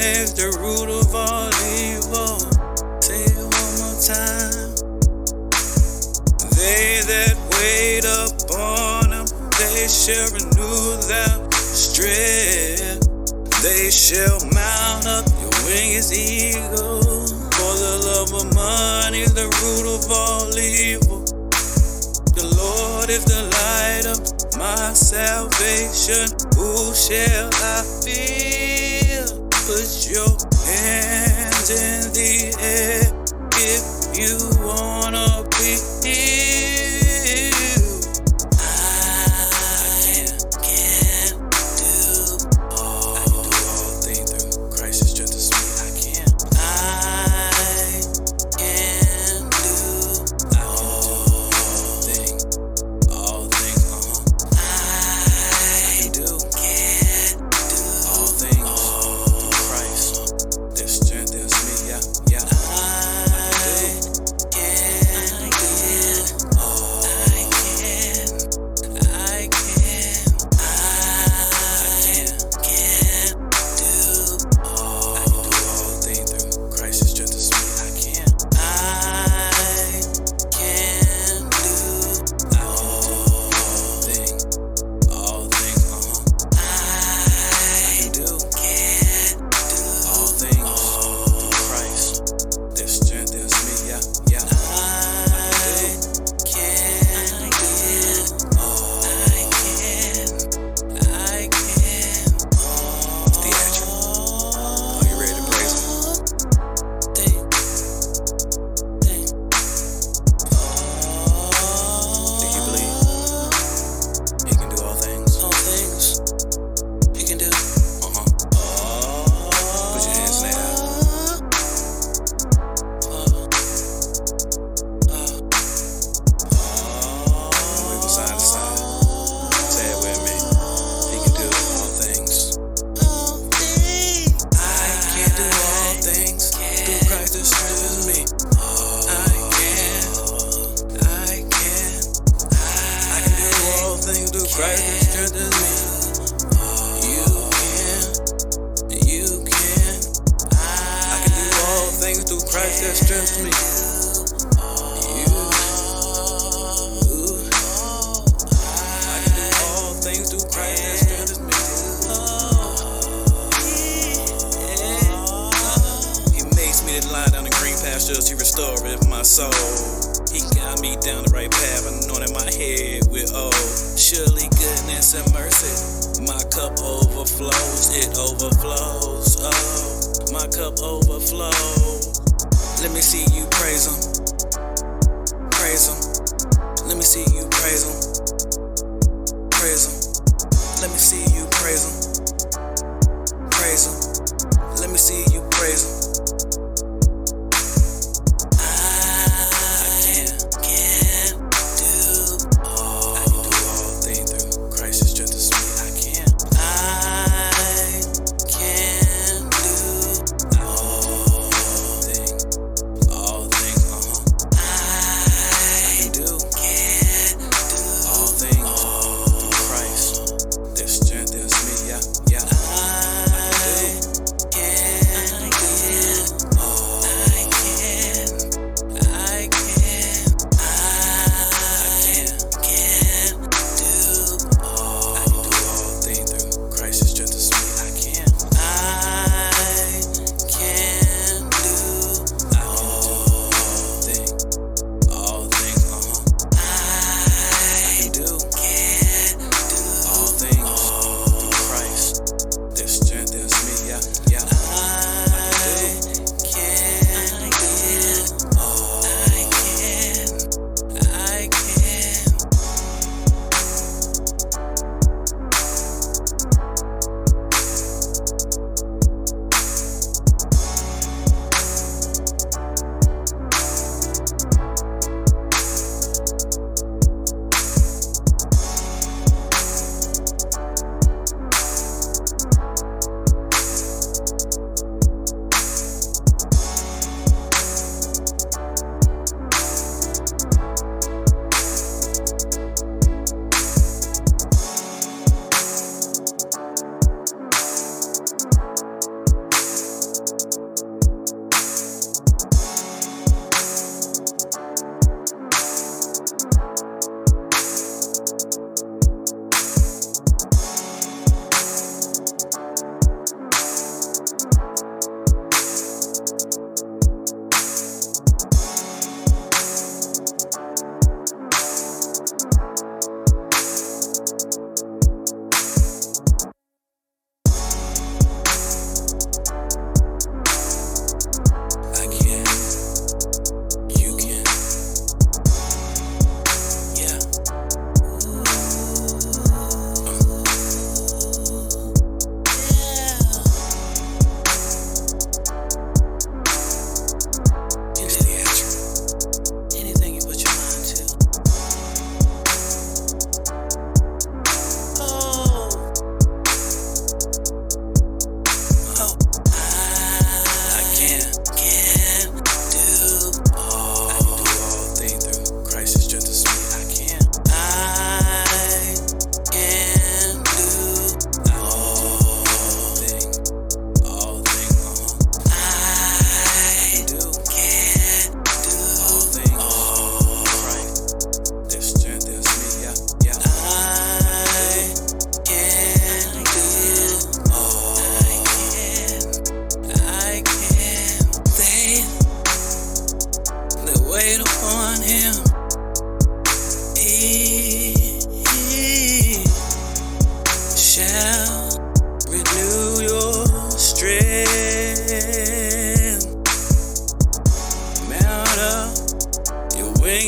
is the root of all evil. Say it one more time. They that wait upon him, they shall renew their strength. They shall mount up your wings as eagles. For the love of money is the root of all evil. The Lord is the light of my salvation. Who shall I fear? Put your hands in the air if you wanna be healed. I can do all things through Christ who strengthens me. I can do all things. I can do all things through Christ that strengthens me. Yeah. Christ that strengthens me. You can. I can do all things through Christ that strengthens me. I can do all things through Christ that strengthens me. He makes me to lie down in green pastures. He restoreth my soul. He got me down the right path, anointed my head with oil. Surely goodness and mercy, my cup overflows, it overflows. Oh, my cup overflows. Let me see you praise him, praise him. Let me see you praise him, praise him. Let me see you praise him, praise him. Let me see you praise him. Yeah.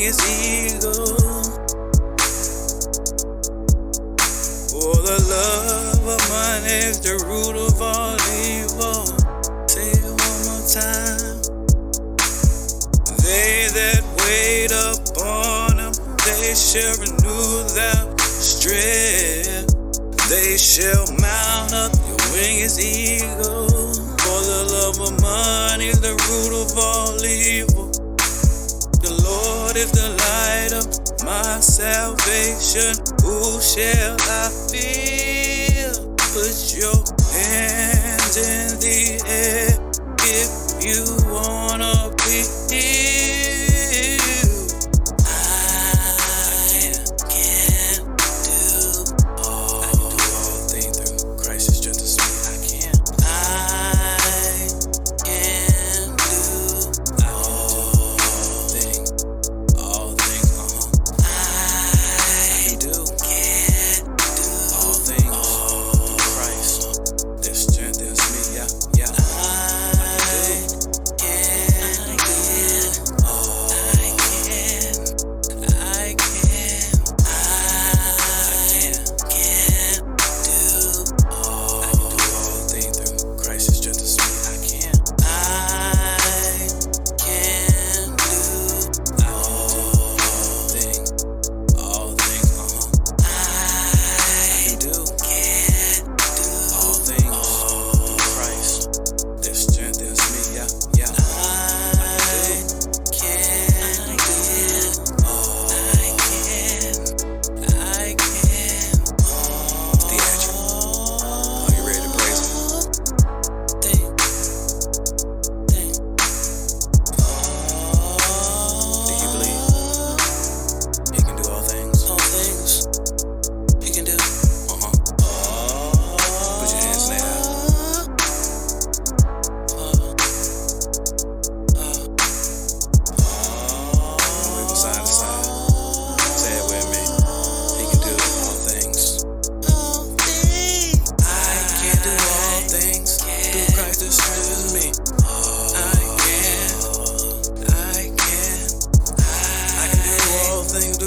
as eagle. For the love of money is the root of all evil. Say it one more time. They that wait upon him, they shall renew their strength. They shall mount up your wing as eagle. For the love of money is the root of all evil. The Lord is the light of my salvation. Who shall I fear? Put your hands in the air if you wanna be healed. I can do all things through Christ who strengthens me. I can do all things. I can do all things through Christ that strengthens me. Yeah.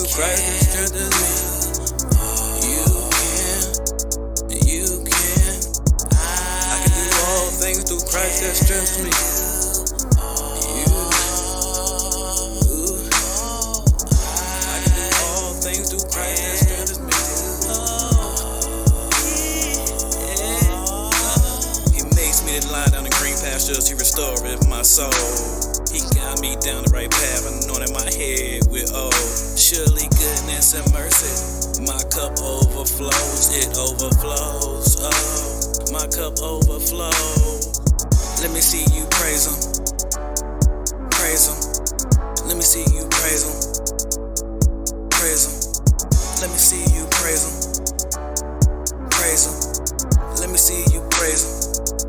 Christ that strengthens me. You can. I can do all things through Christ that strengthens me. I can do all things through Christ that strengthens me. He makes me to lie down in green pastures. He restoreth my soul. He got me down the right path, anointed my head with oil. Surely goodness and mercy, my cup overflows, it overflows, oh, my cup overflows. Let me see you praise him, let me see you praise him, let me see you praise him, let me see you praise him.